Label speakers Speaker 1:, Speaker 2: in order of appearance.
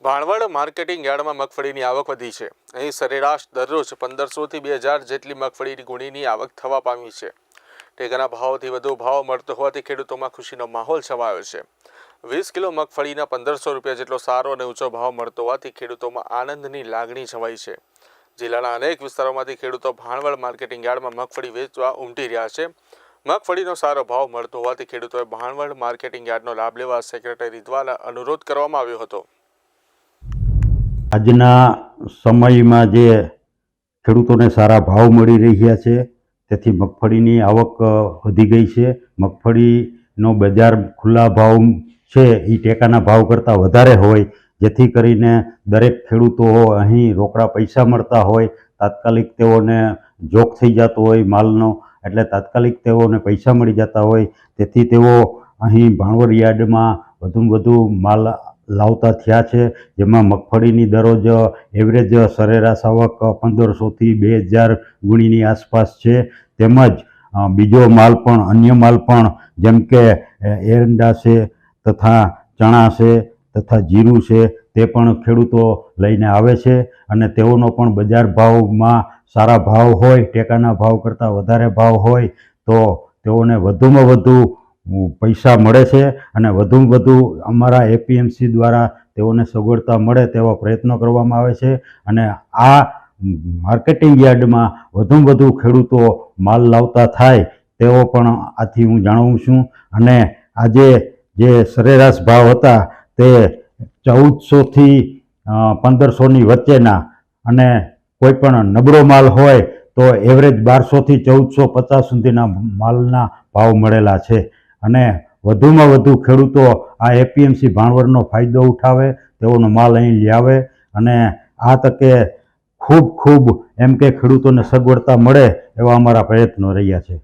Speaker 1: Bhanvad marketing યાર્ડમાં મગફળીની આવક વધી છે। અહીં સરેરાશ દરરોજ 1500થી 2000 જેટલી મગફળીની ગુણીની આવક થવા પામી છે। ટેકાના ભાવથી વધુ ભાવ મળતો હોવાથી ખેડૂતોમાં ખુશીનો માહોલ છવાયો છે। 20 કિલો મગફળીના 1500 રૂપિયા જેટલો સારો અને ઊંચો ભાવ મળતો હોવાથી ખેડૂતોમાં આનંદની લાગણી છવાઈ છે। જિલ્લાના અનેક વિસ્તારોમાંથી ખેડૂતો ભાણવડ માર્કેટિંગ યાર્ડમાં મગફળી વેચવા ઉમટી રહ્યા છે। મગફળીનો સારો ભાવ મળતો હોવાથી ખેડૂતોએ ભાણવડ માર્કેટિંગ યાર્ડનો લાભ લેવા સેક્રેટરી દ્વારા અનુરોધ કરવામાં આવ્યો હતો।
Speaker 2: આજના સમયમાં જે ખેડૂતોને સારા ભાવ મળી રહ્યા છે તેથી મગફળીની આવક વધી ગઈ છે। મગફળીનો બજાર ખુલ્લા ભાવ છે એ ટેકાના ભાવ કરતાં વધારે હોય, જેથી કરીને દરેક ખેડૂતો અહીં રોકડા પૈસા મળતા હોય, તાત્કાલિક તેઓને જોખ થઈ જતો હોય માલનો, એટલે તાત્કાલિક તેઓને પૈસા મળી જતા હોય, તેથી તેઓ અહીં ભાણવડ યાર્ડમાં વધુમાં વધુ માલ લાવતા થયા છે। જેમાં મગફળીની દરરોજ એવરેજ સરેરાશ આવક 1500થી 2000 ગુણીની આસપાસ છે। તેમજ બીજો માલ પણ, અન્ય માલ પણ, જેમ કે એરંડા છે તથા ચણા છે તથા જીરું છે, તે પણ ખેડૂતો લઈને આવે છે અને તેઓનો પણ બજાર ભાવમાં સારા ભાવ હોય, ટેકાના ભાવ કરતાં વધારે ભાવ હોય તો તેઓને વધુમાં વધુ પૈસા મળે છે અને વધુમાં વધુ અમારા એપીએમસી દ્વારા તેઓને સગવડતા મળે તેવા પ્રયત્નો કરવામાં આવે છે અને આ માર્કેટિંગ યાર્ડમાં વધુમાં વધુ ખેડૂતો માલ લાવતા થાય તેવો પણ આથી હું જાણું છું। અને આજે જે સરેરાશ ભાવ હતા તે 1400થી 1500ની વચ્ચેના અને કોઈ પણ નબળો માલ હોય તો એવરેજ 1200થી 1450 સુધીના માલના ભાવ મળેલા છે અને વધુમાં વધુ ખેડૂતો આ એપીએમસી ભાણવડનો ફાયદો ઉઠાવે, તેઓનો માલ અહીં લઈ આવે અને આ તકે ખૂબ એમ કે ખેડૂતોને સગવડતા મળે એવા અમારા પ્રયત્નો રહ્યા છે।